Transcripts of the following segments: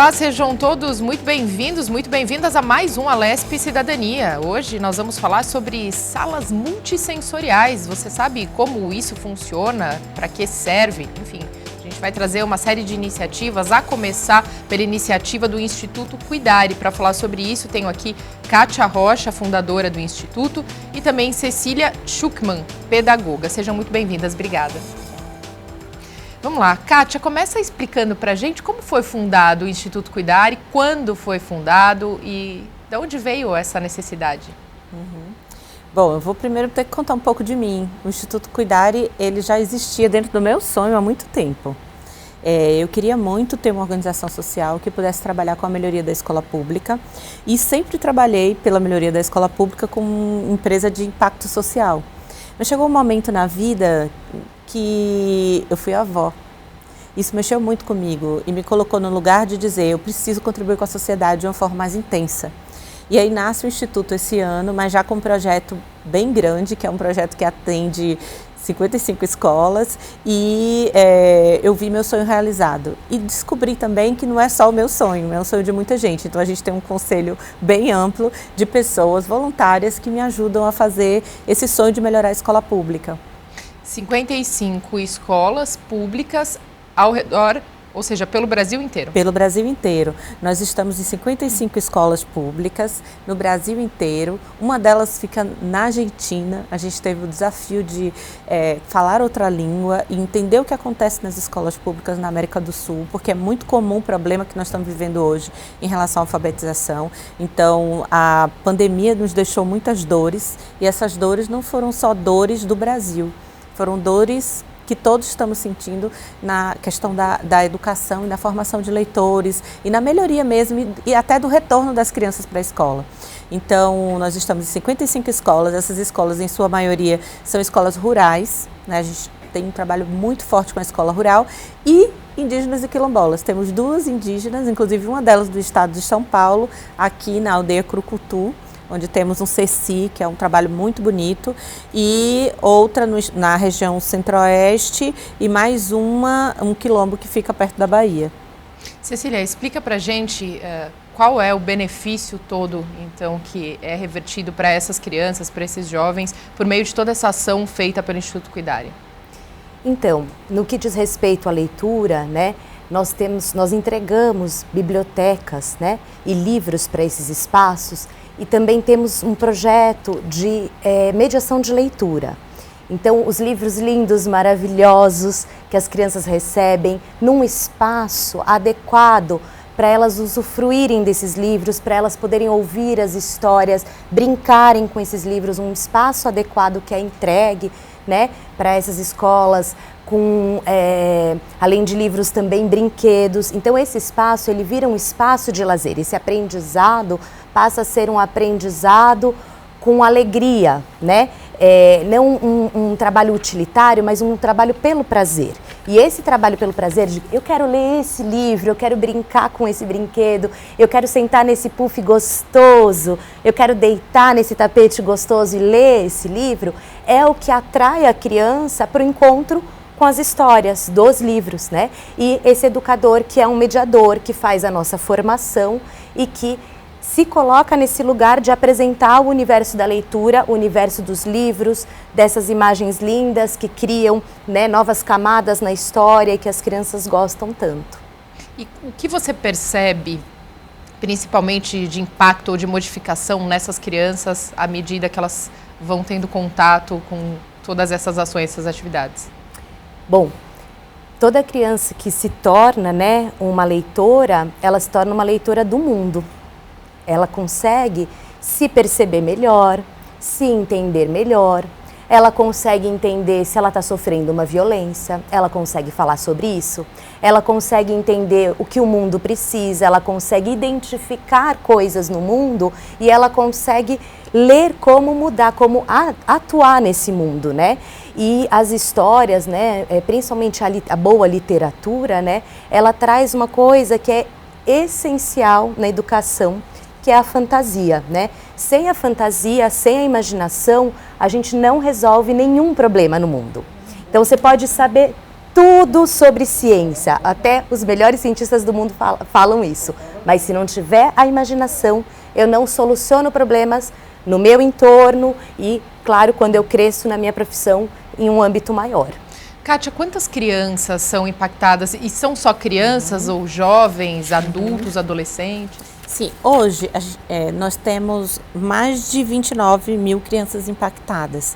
Olá, sejam todos muito bem-vindos, muito bem-vindas a mais um Alesp Cidadania. Hoje nós vamos falar sobre salas multissensoriais. Você sabe como isso funciona? Para que serve? Enfim, a gente vai trazer uma série de iniciativas, a começar pela iniciativa do Instituto Cuidare. Para falar sobre isso, tenho aqui Kátia Rocha, fundadora do Instituto, e também Cecília Schuckmann, pedagoga. Sejam muito bem-vindas, obrigada. Vamos lá, Kátia, começa explicando para a gente como foi fundado o Instituto Cuidare, quando foi fundado e de onde veio essa necessidade? Bom, eu vou primeiro ter que contar um pouco de mim. O Instituto Cuidare, ele já existia dentro do meu sonho há muito tempo. Eu queria muito ter uma organização social que pudesse trabalhar com a melhoria da escola pública e sempre trabalhei pela melhoria da escola pública como empresa de impacto social. Mas chegou um momento na vida que eu fui avó. Isso mexeu muito comigo e me colocou no lugar de dizer, eu preciso contribuir com a sociedade de uma forma mais intensa. E aí nasce o Instituto esse ano, mas já com um projeto bem grande, que é um projeto que atende 55 escolas e eu vi meu sonho realizado. E descobri também que não é só o meu sonho, é o sonho de muita gente. Então a gente tem um conselho bem amplo de pessoas voluntárias que me ajudam a fazer esse sonho de melhorar a escola pública. 55 escolas públicas ao redor, ou seja, pelo Brasil inteiro? Pelo Brasil inteiro. Nós estamos em 55 escolas públicas no Brasil inteiro. Uma delas fica na Argentina. A gente teve o desafio de falar outra língua e entender o que acontece nas escolas públicas na América do Sul, porque é muito comum o problema que nós estamos vivendo hoje em relação à alfabetização. Então, a pandemia nos deixou muitas dores e essas dores não foram só dores do Brasil. Foram dores que todos estamos sentindo na questão da educação e na formação de leitores e na melhoria mesmo e até do retorno das crianças para a escola. Então, nós estamos em 55 escolas, essas escolas em sua maioria são escolas rurais, né? A gente tem um trabalho muito forte com a escola rural e indígenas e quilombolas. Temos duas indígenas, inclusive uma delas do estado de São Paulo, aqui na aldeia Crucutu, onde temos um CECI, que é um trabalho muito bonito, e outra na região centro-oeste e mais um quilombo que fica perto da Bahia. Cecília, explica pra gente qual é o benefício todo, então, que é revertido para essas crianças, para esses jovens, por meio de toda essa ação feita pelo Instituto Cuidare. Então, no que diz respeito à leitura, né, nós entregamos bibliotecas, né, e livros para esses espaços. E também temos um projeto de mediação de leitura. Então, os livros lindos, maravilhosos, que as crianças recebem num espaço adequado para elas usufruírem desses livros, para elas poderem ouvir as histórias, brincarem com esses livros, um espaço adequado que é entregue, né, para essas escolas, com, além de livros, também brinquedos. Então, esse espaço, ele vira um espaço de lazer. Esse aprendizado passa a ser um aprendizado com alegria, né? Não um trabalho utilitário, mas um trabalho pelo prazer. E esse trabalho pelo prazer de eu quero ler esse livro, eu quero brincar com esse brinquedo, eu quero sentar nesse puff gostoso, eu quero deitar nesse tapete gostoso e ler esse livro, é o que atrai a criança para o encontro com as histórias dos livros, né? E esse educador que é um mediador, que faz a nossa formação e que se coloca nesse lugar de apresentar o universo da leitura, o universo dos livros, dessas imagens lindas que criam, né, novas camadas na história e que as crianças gostam tanto. E o que você percebe, principalmente de impacto ou de modificação nessas crianças à medida que elas vão tendo contato com todas essas ações, essas atividades? Bom, toda criança que se torna, né, uma leitora, ela se torna uma leitora do mundo. Ela consegue se perceber melhor, se entender melhor, ela consegue entender se ela está sofrendo uma violência, ela consegue falar sobre isso, ela consegue entender o que o mundo precisa, ela consegue identificar coisas no mundo e ela consegue ler como mudar, como atuar nesse mundo, né? E as histórias, né, principalmente a boa literatura, né, ela traz uma coisa que é essencial na educação, que é a fantasia, né? Sem a fantasia, sem a imaginação, a gente não resolve nenhum problema no mundo. Então você pode saber tudo sobre ciência, até os melhores cientistas do mundo falam isso. Mas se não tiver a imaginação, eu não soluciono problemas no meu entorno e, claro, quando eu cresço na minha profissão em um âmbito maior. Kátia, quantas crianças são impactadas? E são só crianças ou jovens, adultos, adolescentes? Sim, hoje nós temos mais de 29 mil crianças impactadas.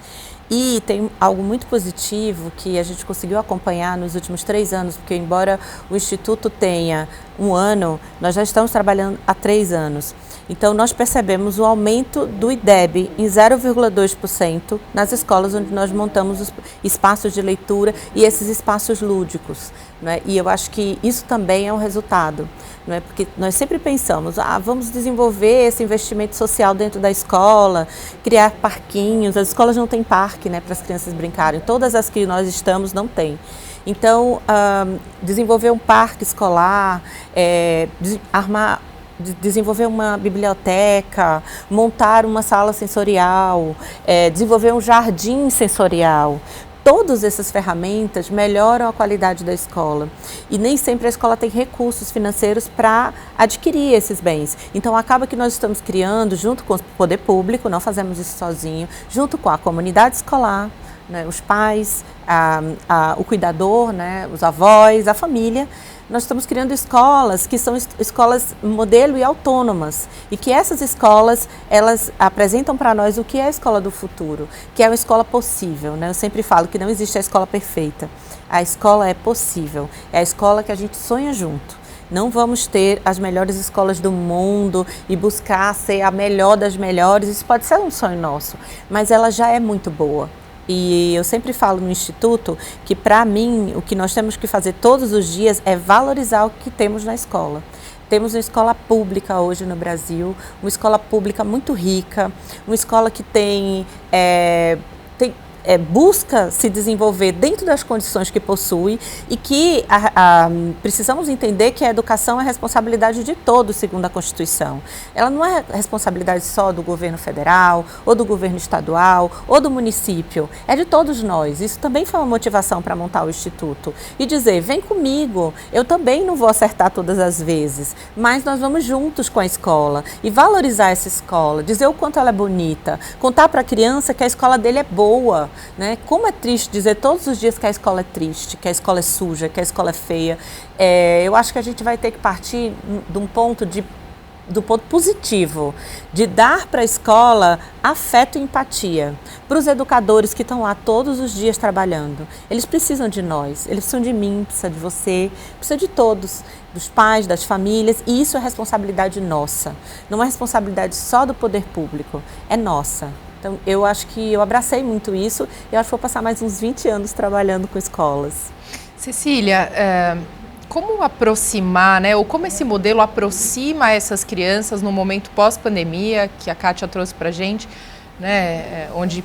E tem algo muito positivo que a gente conseguiu acompanhar nos últimos 3 anos, porque embora o Instituto tenha 1 ano, nós já estamos trabalhando há 3 anos. Então, nós percebemos o aumento do IDEB em 0,2% nas escolas onde nós montamos os espaços de leitura e esses espaços lúdicos, né? E eu acho que isso também é um resultado, né? Porque nós sempre pensamos, vamos desenvolver esse investimento social dentro da escola, criar parquinhos. As escolas não têm parque, né, para as crianças brincarem, todas as que nós estamos não têm. Então, desenvolver um parque escolar, desenvolver uma biblioteca, montar uma sala sensorial, desenvolver um jardim sensorial. Todas essas ferramentas melhoram a qualidade da escola e nem sempre a escola tem recursos financeiros para adquirir esses bens. Então acaba que nós estamos criando, junto com o poder público, não fazemos isso sozinho, junto com a comunidade escolar, né, os pais, o cuidador, né, os avós, a família. Nós estamos criando escolas que são escolas modelo e autônomas e que essas escolas, elas apresentam para nós o que é a escola do futuro, que é uma escola possível, né? Eu sempre falo que não existe a escola perfeita, a escola é possível, é a escola que a gente sonha junto. Não vamos ter as melhores escolas do mundo e buscar ser a melhor das melhores, isso pode ser um sonho nosso, mas ela já é muito boa. E eu sempre falo no Instituto que, para mim, o que nós temos que fazer todos os dias é valorizar o que temos na escola. Temos uma escola pública hoje no Brasil, uma escola pública muito rica, uma escola que busca se desenvolver dentro das condições que possui e que precisamos entender que a educação é responsabilidade de todos, segundo a Constituição. Ela não é responsabilidade só do governo federal, ou do governo estadual, ou do município. É de todos nós. Isso também foi uma motivação para montar o Instituto. E dizer, vem comigo, eu também não vou acertar todas as vezes, mas nós vamos juntos com a escola e valorizar essa escola, dizer o quanto ela é bonita, contar para a criança que a escola dele é boa, né? Como é triste dizer todos os dias que a escola é triste, que a escola é suja, que a escola é feia. Eu acho que a gente vai ter que partir do ponto positivo, de dar para a escola afeto e empatia. Para os educadores que estão lá todos os dias trabalhando, eles precisam de nós, eles precisam de mim, precisa de você, precisa de todos, dos pais, das famílias, e isso é responsabilidade nossa, não é responsabilidade só do poder público, é nossa. Então, eu acho que eu abracei muito isso e eu acho que vou passar mais uns 20 anos trabalhando com escolas. Cecília, como aproximar, né, ou como esse modelo aproxima essas crianças no momento pós-pandemia, que a Kátia trouxe para a gente, né, onde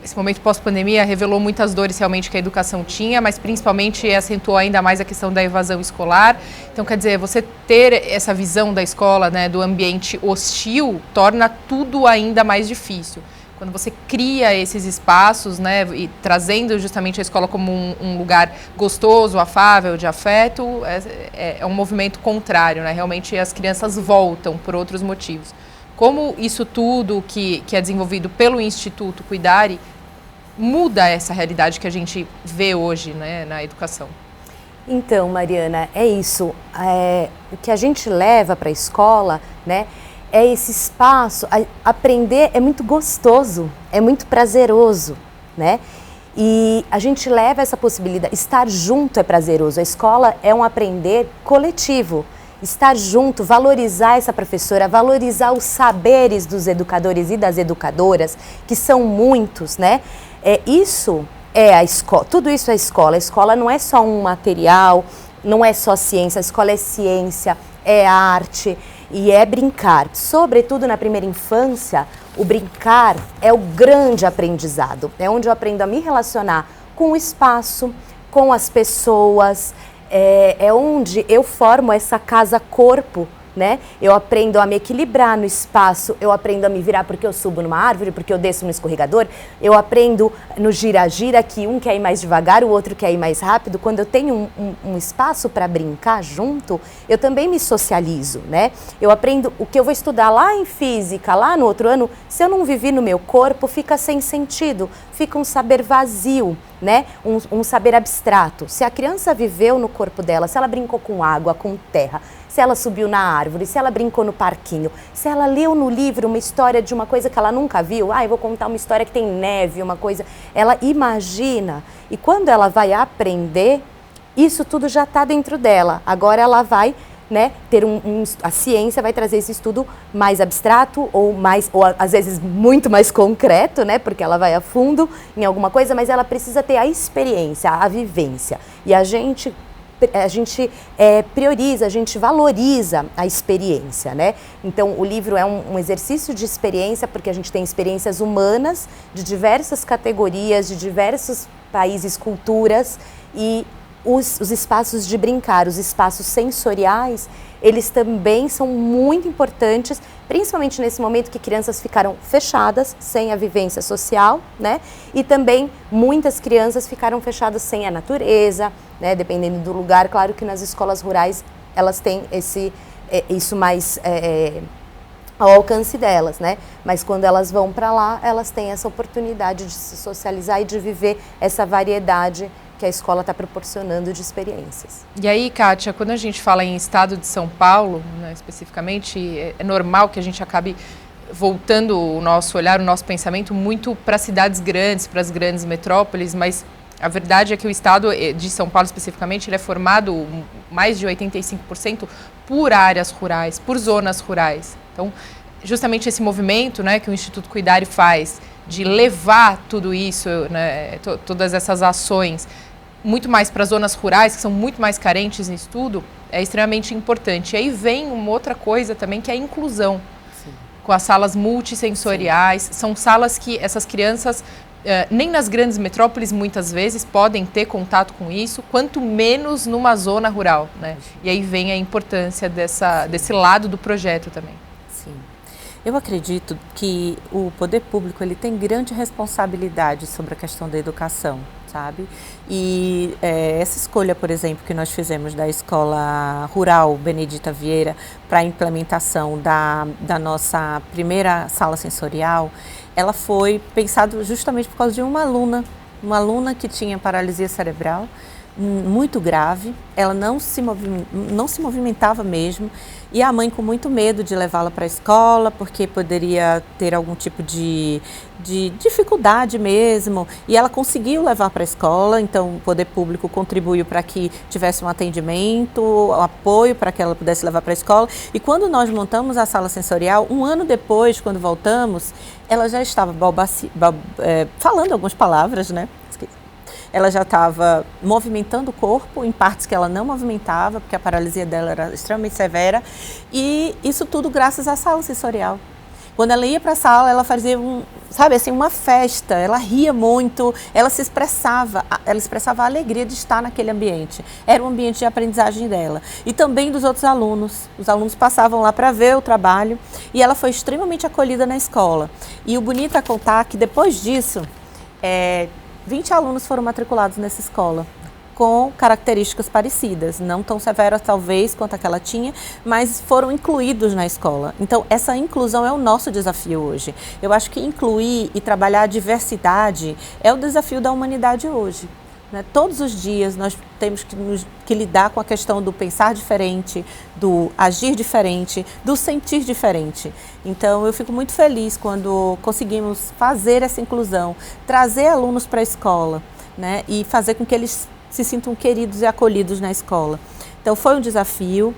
esse momento pós-pandemia revelou muitas dores realmente que a educação tinha, mas principalmente acentuou ainda mais a questão da evasão escolar. Então, quer dizer, você ter essa visão da escola, né, do ambiente hostil, torna tudo ainda mais difícil. Quando você cria esses espaços, né, e trazendo justamente a escola como um lugar gostoso, afável, de afeto, é um movimento contrário, né? Realmente as crianças voltam por outros motivos. Como isso tudo que é desenvolvido pelo Instituto Cuidare muda essa realidade que a gente vê hoje, né, na educação? Então, Mariana, é isso. O que a gente leva para a escola, né, é esse espaço. Aprender é muito gostoso, é muito prazeroso, né? E a gente leva essa possibilidade. Estar junto é prazeroso. A escola é um aprender coletivo. Estar junto, valorizar essa professora, valorizar os saberes dos educadores e das educadoras, que são muitos, né? Isso é a escola, tudo isso é a escola. A escola não é só um material, não é só ciência, a escola é ciência, é arte e é brincar. Sobretudo na primeira infância, o brincar é o grande aprendizado. É onde eu aprendo a me relacionar com o espaço, com as pessoas. É onde eu formo essa casa-corpo né? Eu aprendo a me equilibrar no espaço, eu aprendo a me virar porque eu subo numa árvore, porque eu desço no escorregador, eu aprendo no gira-gira que um quer ir mais devagar, o outro quer ir mais rápido. Quando eu tenho um espaço para brincar junto, eu também me socializo, né? Eu aprendo o que eu vou estudar lá em física, lá no outro ano, se eu não vivi no meu corpo, fica sem sentido, fica um saber vazio, né? Um saber abstrato. Se a criança viveu no corpo dela, se ela brincou com água, com terra, se ela subiu na árvore, se ela brincou no parquinho, se ela leu no livro uma história de uma coisa que ela nunca viu, eu vou contar uma história que tem neve, uma coisa, ela imagina, e quando ela vai aprender, isso tudo já está dentro dela. Agora ela vai, né, ter a ciência vai trazer esse estudo mais abstrato ou às vezes muito mais concreto, né, porque ela vai a fundo em alguma coisa, mas ela precisa ter a experiência, a vivência. E a gente prioriza, a gente valoriza a experiência, né? Então, o livro é um exercício de experiência, porque a gente tem experiências humanas de diversas categorias, de diversos países, culturas, e os espaços de brincar, os espaços sensoriais, eles também são muito importantes, principalmente nesse momento que crianças ficaram fechadas, sem a vivência social, né? E também muitas crianças ficaram fechadas sem a natureza, né? Dependendo do lugar. Claro que nas escolas rurais elas têm isso mais ao alcance delas, né? Mas quando elas vão para lá, elas têm essa oportunidade de se socializar e de viver essa variedade que a escola está proporcionando de experiências. E aí, Kátia, quando a gente fala em estado de São Paulo, né, especificamente, é normal que a gente acabe voltando o nosso olhar, o nosso pensamento muito para cidades grandes, para as grandes metrópoles, mas a verdade é que o estado de São Paulo, especificamente, ele é formado mais de 85% por áreas rurais, por zonas rurais. Então, justamente esse movimento, né, que o Instituto Cuidare faz, de levar tudo isso, né, todas essas ações, muito mais para zonas rurais, que são muito mais carentes em estudo, é extremamente importante. E aí vem uma outra coisa também, que é a inclusão. Sim. Com as salas multissensoriais. Sim. São salas que essas crianças, nem nas grandes metrópoles, muitas vezes, podem ter contato com isso, quanto menos numa zona rural, né? E aí vem a importância desse lado do projeto também. Sim. Eu acredito que o poder público ele tem grande responsabilidade sobre a questão da educação, sabe? E essa escolha, por exemplo, que nós fizemos da Escola Rural Benedita Vieira para a implementação da nossa primeira sala sensorial, ela foi pensada justamente por causa de uma aluna que tinha paralisia cerebral muito grave, ela não se movimentava mesmo, e a mãe com muito medo de levá-la para a escola, porque poderia ter algum tipo de dificuldade mesmo, e ela conseguiu levar para a escola, então o poder público contribuiu para que tivesse um atendimento, um apoio para que ela pudesse levar para a escola, e quando nós montamos a sala sensorial, um ano depois, quando voltamos, ela já estava falando algumas palavras, né? Ela já estava movimentando o corpo em partes que ela não movimentava, porque a paralisia dela era extremamente severa. E isso tudo graças à sala sensorial. Quando ela ia para a sala, ela fazia uma festa, ela ria muito, ela expressava a alegria de estar naquele ambiente. Era um ambiente de aprendizagem dela. E também dos outros alunos. Os alunos passavam lá para ver o trabalho e ela foi extremamente acolhida na escola. E o bonito é contar que depois disso, 20 alunos foram matriculados nessa escola, com características parecidas, não tão severas talvez quanto a que ela tinha, mas foram incluídos na escola. Então, essa inclusão é o nosso desafio hoje. Eu acho que incluir e trabalhar a diversidade é o desafio da humanidade hoje. Né? Todos os dias nós temos que lidar com a questão do pensar diferente, do agir diferente, do sentir diferente. Então, eu fico muito feliz quando conseguimos fazer essa inclusão, trazer alunos para a escola, né? E fazer com que eles se sintam queridos e acolhidos na escola. Então, foi um desafio.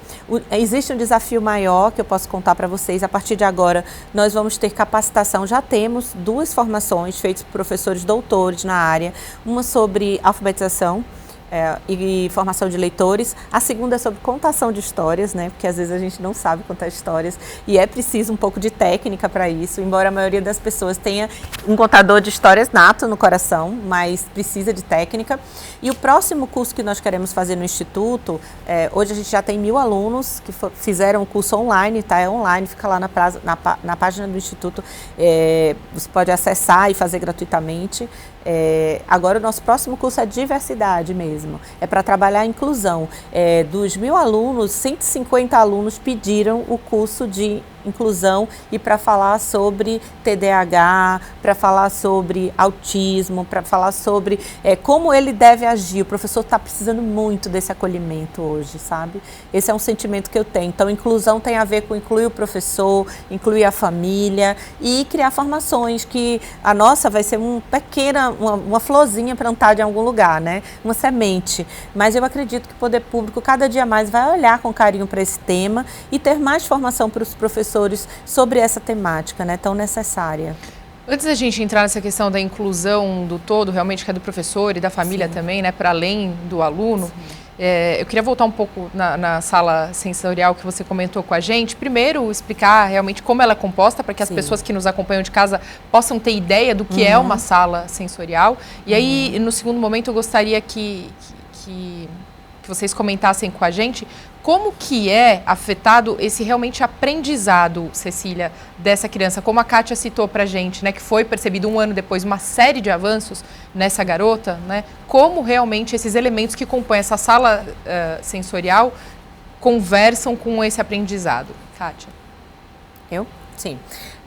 Existe um desafio maior que eu posso contar para vocês. A partir de agora, nós vamos ter capacitação. Já temos 2 formações feitas por professores doutores na área. Uma sobre alfabetização, e formação de leitores. A segunda é sobre contação de histórias, né? Porque às vezes a gente não sabe contar histórias e é preciso um pouco de técnica para isso, embora a maioria das pessoas tenha um contador de histórias nato no coração, mas precisa de técnica. E o próximo curso que nós queremos fazer no Instituto, hoje a gente já tem 1000 alunos que fizeram o curso online, tá? É online, fica lá na página do Instituto, você pode acessar e fazer gratuitamente. Agora o nosso próximo curso é diversidade mesmo, é para trabalhar a inclusão. Dos 1000 alunos, 150 alunos pediram o curso de inclusão e para falar sobre TDAH, para falar sobre autismo, para falar sobre como ele deve agir. O professor está precisando muito desse acolhimento hoje, sabe? Esse é um sentimento que eu tenho. Então, inclusão tem a ver com incluir o professor, incluir a família e criar formações que a nossa vai ser uma florzinha plantada em algum lugar, né? Uma semente. Mas eu acredito que o poder público cada dia mais vai olhar com carinho para esse tema e ter mais formação para os professores sobre essa temática, né, tão necessária. Antes da gente entrar nessa questão da inclusão do todo, realmente que é do professor e da família também, né, para além do aluno, eu queria voltar um pouco na sala sensorial que você comentou com a gente. Primeiro, explicar realmente como ela é composta, para que as pessoas que nos acompanham de casa possam ter ideia do que é uma sala sensorial. E aí, no segundo momento, eu gostaria que vocês comentassem com a gente como que é afetado esse realmente aprendizado, Cecília, dessa criança. Como a Kátia citou pra gente, né, que foi percebido 1 ano depois uma série de avanços nessa garota, né, como realmente esses elementos que compõem essa sala sensorial conversam com esse aprendizado. Kátia. Eu? Sim.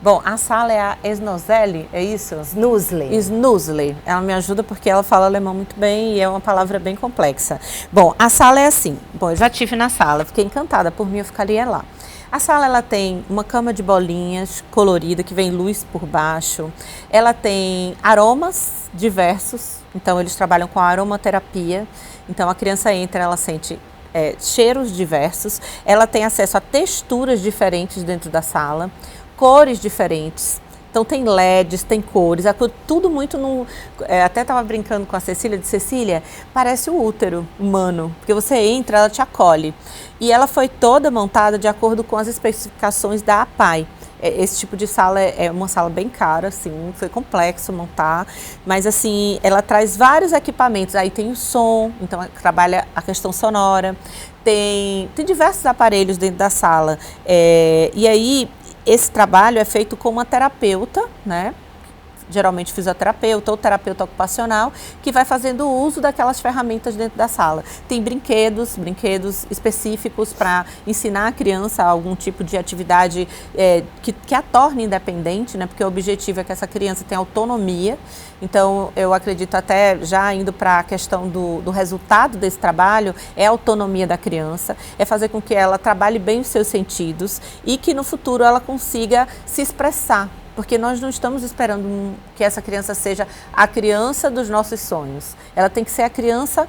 Bom, a sala é a Snoezeli, é isso? Snoezeli. Snoezeli. Ela me ajuda porque ela fala alemão muito bem e é uma palavra bem complexa. Bom, a sala é assim. Bom, eu já estive na sala, fiquei encantada. Por mim, eu ficaria lá. A sala, ela tem uma cama de bolinhas colorida, que vem luz por baixo. Ela tem aromas diversos. Então, eles trabalham com a aromaterapia. Então, a criança entra, ela sente cheiros diversos. Ela tem acesso a texturas diferentes dentro da sala. Cores diferentes, então tem LEDs, tem cores, tudo muito até estava brincando com a Cecília, de Cecília, parece o útero humano, porque você entra, ela te acolhe. E ela foi toda montada de acordo com as especificações da APAE. Esse tipo de sala é uma sala bem cara, assim, foi complexo montar, mas assim, ela traz vários equipamentos, aí tem o som, então trabalha a questão sonora, tem diversos aparelhos dentro da sala, e aí esse trabalho é feito com uma terapeuta, né? Geralmente fisioterapeuta ou terapeuta ocupacional, que vai fazendo uso daquelas ferramentas dentro da sala. Tem brinquedos específicos para ensinar a criança algum tipo de atividade que a torne independente, né? Porque o objetivo é que essa criança tenha autonomia. Então, eu acredito até, já indo para a questão do resultado desse trabalho, é a autonomia da criança, é fazer com que ela trabalhe bem os seus sentidos e que no futuro ela consiga se expressar. Porque nós não estamos esperando que essa criança seja a criança dos nossos sonhos. Ela tem que ser a criança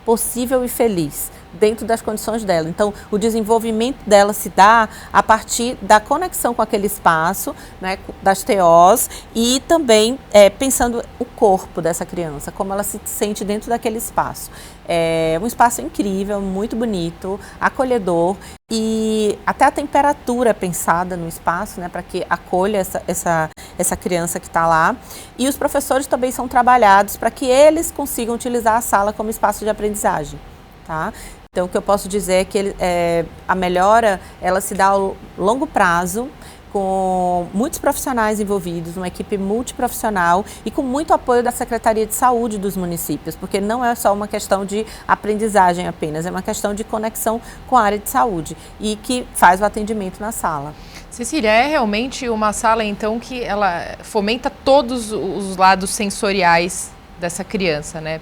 possível e feliz, dentro das condições dela. Então, o desenvolvimento dela se dá a partir da conexão com aquele espaço, né, das TOs, e também pensando o corpo dessa criança, como ela se sente dentro daquele espaço. É um espaço incrível, muito bonito, acolhedor, e até a temperatura é pensada no espaço, né, para que acolha essa criança que está lá. E os professores também são trabalhados para que eles consigam utilizar a sala como espaço de aprendizagem, tá? Então, o que eu posso dizer é que a melhora, ela se dá ao longo prazo, com muitos profissionais envolvidos, uma equipe multiprofissional e com muito apoio da Secretaria de Saúde dos municípios, porque não é só uma questão de aprendizagem apenas, é uma questão de conexão com a área de saúde e que faz o atendimento na sala. Cecília, é realmente uma sala, então, que ela fomenta todos os lados sensoriais dessa criança, né?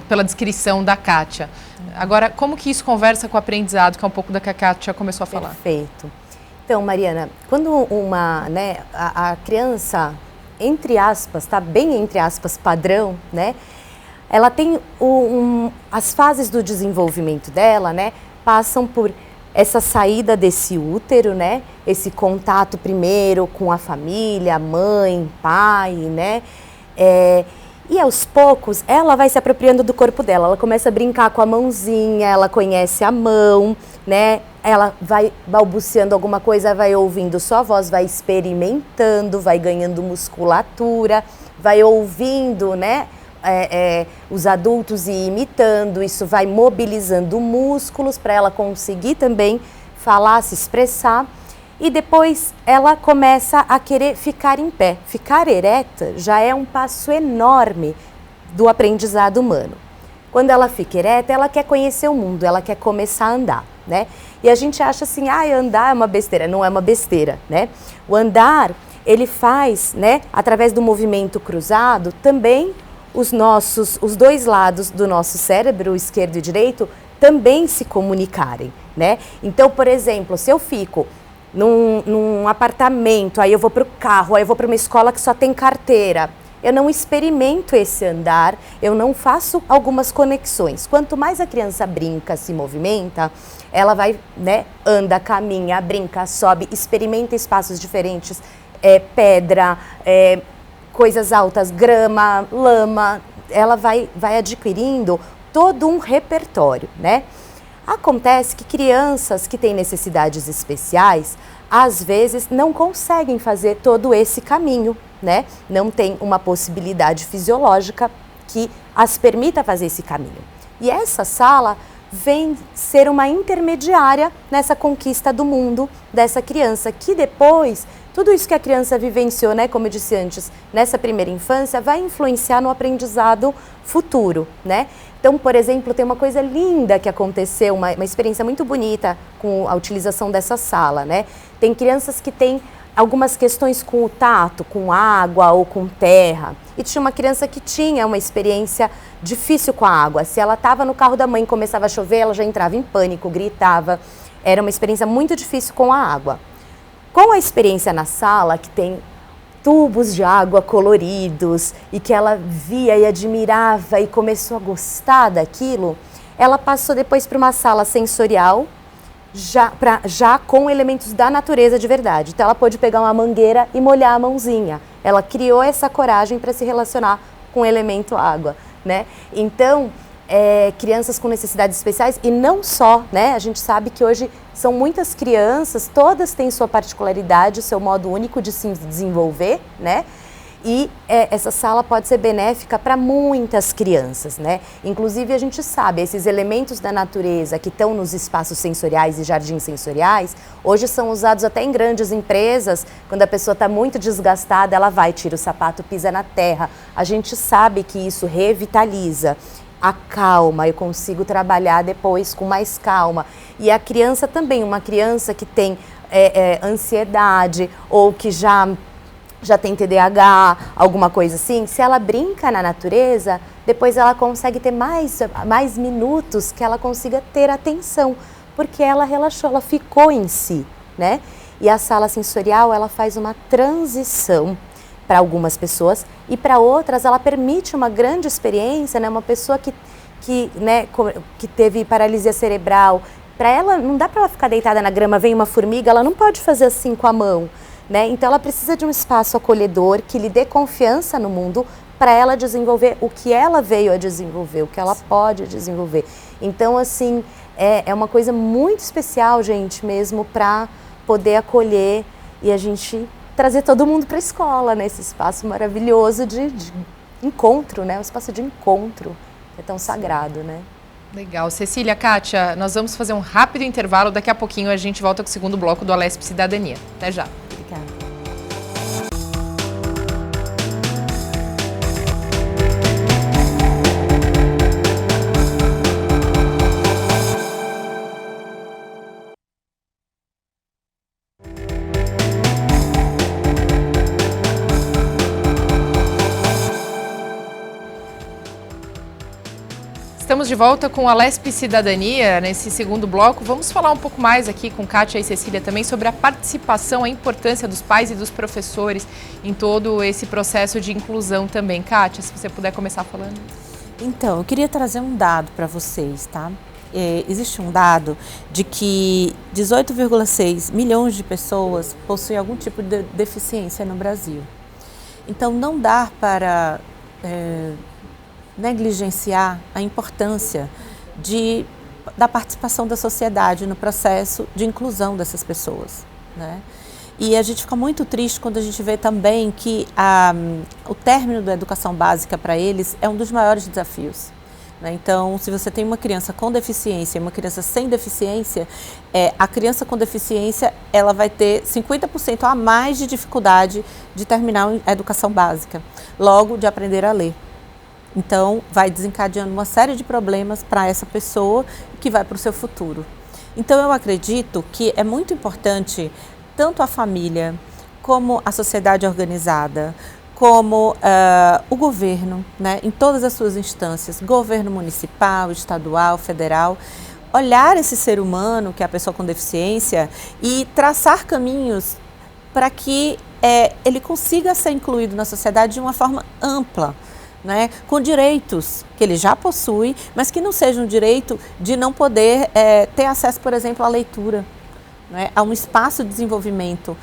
Pela descrição da Kátia. Agora, como que isso conversa com o aprendizado, que é um pouco da que a Kátia começou a falar? Perfeito. Então, Mariana, quando a criança, entre aspas, tá bem entre aspas, padrão, né? Ela tem as fases do desenvolvimento dela, né? Passam por essa saída desse útero, né? Esse contato primeiro com a família, mãe, pai, né? E aos poucos, ela vai se apropriando do corpo dela. Ela começa a brincar com a mãozinha, ela conhece a mão, né? Ela vai balbuciando alguma coisa, vai ouvindo sua voz, vai experimentando, vai ganhando musculatura, vai ouvindo, né? Os adultos e imitando. Isso vai mobilizando músculos para ela conseguir também falar, se expressar. E depois ela começa a querer ficar em pé. Ficar ereta já é um passo enorme do aprendizado humano. Quando ela fica ereta, ela quer conhecer o mundo, ela quer começar a andar, né? E a gente acha assim, andar é uma besteira. Não é uma besteira, né? O andar, ele faz, né, através do movimento cruzado, também os dois lados do nosso cérebro, esquerdo e direito, também se comunicarem, né? Então, por exemplo, se eu fico num apartamento, aí eu vou para o carro, aí eu vou para uma escola que só tem carteira, eu não experimento esse andar, eu não faço algumas conexões. Quanto mais a criança brinca, se movimenta, ela vai, né, anda, caminha, brinca, sobe, experimenta espaços diferentes, pedra, coisas altas, grama, lama, ela vai adquirindo todo um repertório, né? Acontece que crianças que têm necessidades especiais, às vezes não conseguem fazer todo esse caminho, né? Não tem uma possibilidade fisiológica que as permita fazer esse caminho. E essa sala vem ser uma intermediária nessa conquista do mundo dessa criança, que depois, tudo isso que a criança vivenciou, né, como eu disse antes, nessa primeira infância, vai influenciar no aprendizado futuro, né? Então, por exemplo, tem uma coisa linda que aconteceu, uma experiência muito bonita com a utilização dessa sala, né? Tem crianças que têm algumas questões com o tato, com água ou com terra. E tinha uma criança que tinha uma experiência difícil com a água. Se ela estava no carro da mãe e começava a chover, ela já entrava em pânico, gritava. Era uma experiência muito difícil com a água. Com a experiência na sala, que tem tubos de água coloridos e que ela via e admirava e começou a gostar daquilo, ela passou depois para uma sala sensorial já com elementos da natureza de verdade. Então ela pôde pegar uma mangueira e molhar a mãozinha. Ela criou essa coragem para se relacionar com o elemento água, né? Então, crianças com necessidades especiais e não só, né? A gente sabe que hoje são muitas crianças, todas têm sua particularidade, seu modo único de se desenvolver, né? E essa sala pode ser benéfica para muitas crianças, né? Inclusive a gente sabe, esses elementos da natureza que estão nos espaços sensoriais e jardins sensoriais, hoje são usados até em grandes empresas. Quando a pessoa está muito desgastada, ela vai, tira o sapato, pisa na terra. A gente sabe que isso revitaliza, acalma, eu consigo trabalhar depois com mais calma. E a criança também, uma criança que tem ansiedade ou que já tem TDAH, alguma coisa assim, se ela brinca na natureza, depois ela consegue ter mais minutos que ela consiga ter atenção, porque ela relaxou, ela ficou em si, né? E a sala sensorial, ela faz uma transição para algumas pessoas e para outras ela permite uma grande experiência, né? Uma pessoa que teve paralisia cerebral, para ela, não dá para ela ficar deitada na grama, vem uma formiga, ela não pode fazer assim com a mão, né? Então ela precisa de um espaço acolhedor que lhe dê confiança no mundo para ela desenvolver o que ela veio a desenvolver, o que ela pode desenvolver. Então, assim, é uma coisa muito especial, gente, mesmo para poder acolher e a gente trazer todo mundo para a escola, né? Esse espaço maravilhoso de encontro, né? Um espaço de encontro, que é tão sagrado, né? Legal. Cecília, Kátia, nós vamos fazer um rápido intervalo. Daqui a pouquinho a gente volta com o segundo bloco do Alesp Cidadania. Até já. Obrigada. Estamos de volta com o Alesp Cidadania, nesse segundo bloco. Vamos falar um pouco mais aqui com Kátia e Cecília também sobre a participação, a importância dos pais e dos professores em todo esse processo de inclusão também. Kátia, se você puder começar falando. Então, eu queria trazer um dado para vocês, tá? Existe um dado de que 18,6 milhões de pessoas possuem algum tipo de deficiência no Brasil. Então, não dá para negligenciar a importância da participação da sociedade no processo de inclusão dessas pessoas, né? E a gente fica muito triste quando a gente vê também que o término da educação básica para eles é um dos maiores desafios, né? Então, se você tem uma criança com deficiência e uma criança sem deficiência, a criança com deficiência ela vai ter 50% a mais de dificuldade de terminar a educação básica, logo de aprender a ler. Então, vai desencadeando uma série de problemas para essa pessoa que vai para o seu futuro. Então, eu acredito que é muito importante tanto a família, como a sociedade organizada, como o governo, né, em todas as suas instâncias, governo municipal, estadual, federal, olhar esse ser humano, que é a pessoa com deficiência, e traçar caminhos para que ele consiga ser incluído na sociedade de uma forma ampla, né, com direitos que ele já possui, mas que não seja um direito de não poder ter acesso, por exemplo, à leitura, né, a um espaço de desenvolvimento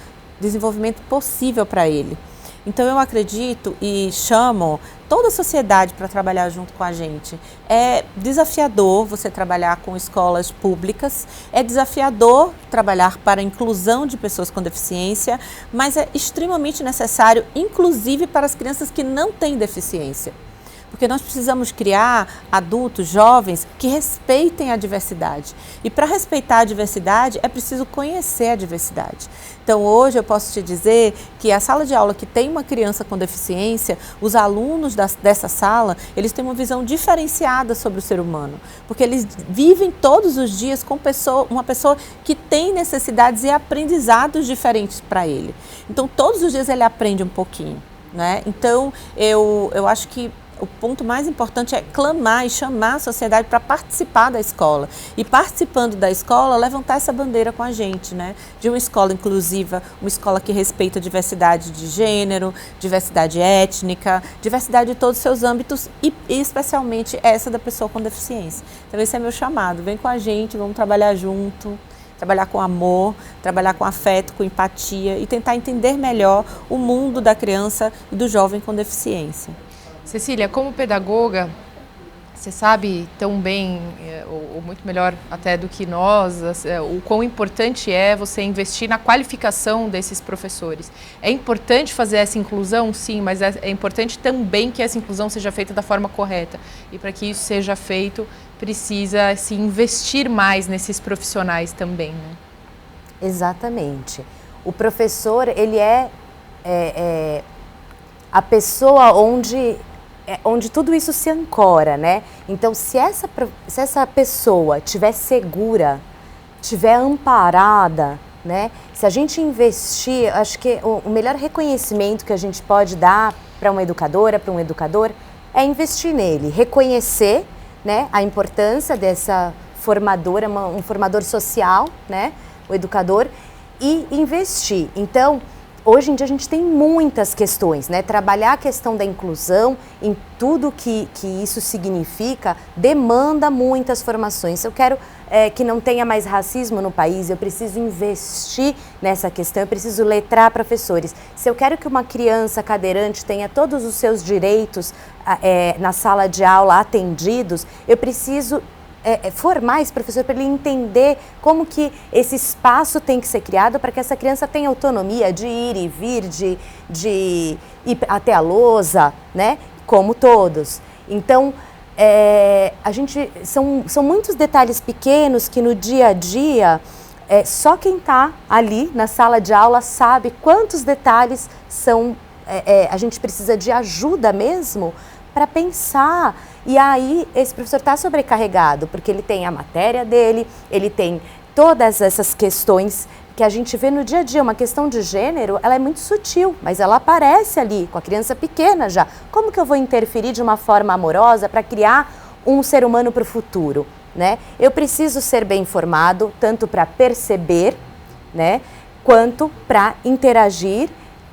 possível para ele. Então eu acredito e chamo toda a sociedade para trabalhar junto com a gente. É desafiador você trabalhar com escolas públicas, é desafiador trabalhar para a inclusão de pessoas com deficiência, mas é extremamente necessário, inclusive para as crianças que não têm deficiência. Porque nós precisamos criar adultos, jovens, que respeitem a diversidade. E para respeitar a diversidade, é preciso conhecer a diversidade. Então, hoje eu posso te dizer que a sala de aula que tem uma criança com deficiência, os alunos dessa sala, eles têm uma visão diferenciada sobre o ser humano. Porque eles vivem todos os dias com uma pessoa que tem necessidades e aprendizados diferentes para ele. Então, todos os dias ele aprende um pouquinho, né? Então, eu acho que o ponto mais importante é clamar e chamar a sociedade para participar da escola. E participando da escola, levantar essa bandeira com a gente, né? De uma escola inclusiva, uma escola que respeita a diversidade de gênero, diversidade étnica, diversidade de todos os seus âmbitos e especialmente essa da pessoa com deficiência. Então esse é meu chamado. Vem com a gente, vamos trabalhar junto. Trabalhar com amor, trabalhar com afeto, com empatia e tentar entender melhor o mundo da criança e do jovem com deficiência. Cecília, como pedagoga, você sabe tão bem, ou muito melhor até do que nós, o quão importante é você investir na qualificação desses professores. É importante fazer essa inclusão, sim, mas é importante também que essa inclusão seja feita da forma correta. E para que isso seja feito, precisa se investir mais nesses profissionais também, né? Exatamente. O professor, ele é a pessoa onde tudo isso se ancora, né? Então, se essa pessoa estiver segura, estiver amparada, né? Se a gente investir, acho que o melhor reconhecimento que a gente pode dar para uma educadora, para um educador, é investir nele, reconhecer, né, a importância dessa formadora, um formador social, né, o educador, e investir. Então, hoje em dia a gente tem muitas questões, né? Trabalhar a questão da inclusão em tudo que isso significa demanda muitas formações. Se eu quero que não tenha mais racismo no país, eu preciso investir nessa questão, eu preciso letrar professores. Se eu quero que uma criança cadeirante tenha todos os seus direitos na sala de aula atendidos, eu preciso formar esse professor para ele entender como que esse espaço tem que ser criado para que essa criança tenha autonomia de ir e vir, de ir até a lousa, né? Como todos. Então, são muitos detalhes pequenos que no dia a dia, só quem está ali na sala de aula sabe quantos detalhes a gente precisa de ajuda mesmo para pensar. E aí esse professor está sobrecarregado, porque ele tem a matéria dele, ele tem todas essas questões que a gente vê no dia a dia. Uma questão de gênero, ela é muito sutil, mas ela aparece ali com a criança pequena já. Como que eu vou interferir de uma forma amorosa para criar um ser humano para o futuro, né? Eu preciso ser bem informado, tanto para perceber, né, quanto para interagir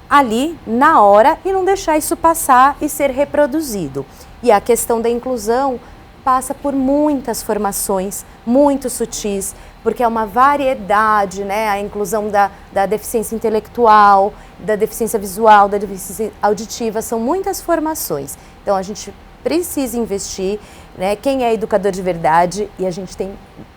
ali na hora e não deixar isso passar e ser reproduzido. E a questão da inclusão passa por muitas formações, muito sutis, porque é uma variedade, né? A inclusão da deficiência intelectual, da deficiência visual, da deficiência auditiva, são muitas formações. Então a gente precisa investir, né? Quem é educador de verdade, e a gente tem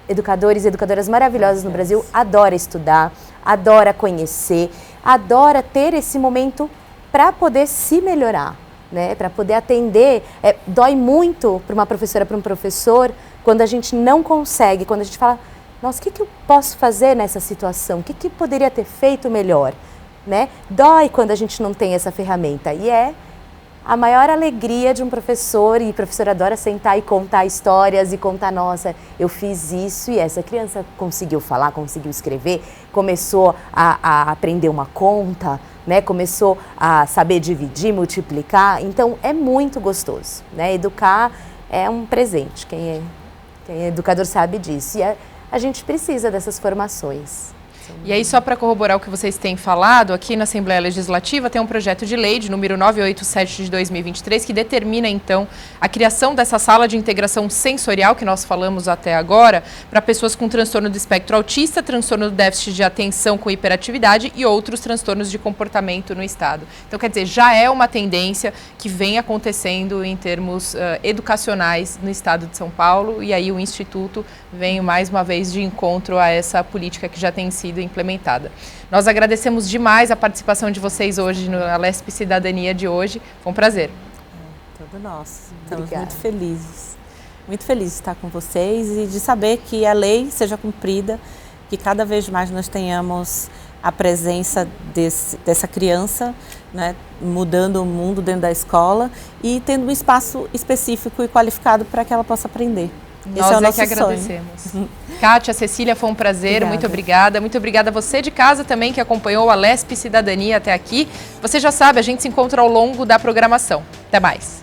educadores e educadoras maravilhosas no Brasil, adora estudar, adora conhecer, adora ter esse momento para poder se melhorar, né? Para poder atender. Dói muito para uma professora, para um professor, quando a gente não consegue, quando a gente fala, nossa, o que eu posso fazer nessa situação? O que poderia ter feito melhor? Né? Dói quando a gente não tem essa ferramenta. E é a maior alegria de um professor, e o professor adora sentar e contar histórias e contar, nossa, eu fiz isso e essa criança conseguiu falar, conseguiu escrever, começou a aprender uma conta, né? Começou a saber dividir, multiplicar. Então é muito gostoso, né? Educar é um presente, quem é educador sabe disso. E a gente precisa dessas formações. E aí, só para corroborar o que vocês têm falado, aqui na Assembleia Legislativa tem um projeto de lei de número 987 de 2023 que determina, então, a criação dessa sala de integração sensorial que nós falamos até agora para pessoas com transtorno do espectro autista, transtorno do déficit de atenção com hiperatividade e outros transtornos de comportamento no estado. Então, quer dizer, já é uma tendência que vem acontecendo em termos educacionais no estado de São Paulo, e aí o Instituto vem mais uma vez de encontro a essa política que já tem sido implementada. Nós agradecemos demais a participação de vocês hoje no Alesp Cidadania de hoje. Foi um prazer. Todo nosso. Estamos muito felizes. Muito felizes de estar com vocês e de saber que a lei seja cumprida, que cada vez mais nós tenhamos a presença dessa criança, né, mudando o mundo dentro da escola e tendo um espaço específico e qualificado para que ela possa aprender. Nós é que agradecemos. Kátia, Cecília, foi um prazer, obrigada. Muito obrigada. Muito obrigada a você de casa também que acompanhou a Alesp Cidadania até aqui. Você já sabe, a gente se encontra ao longo da programação. Até mais.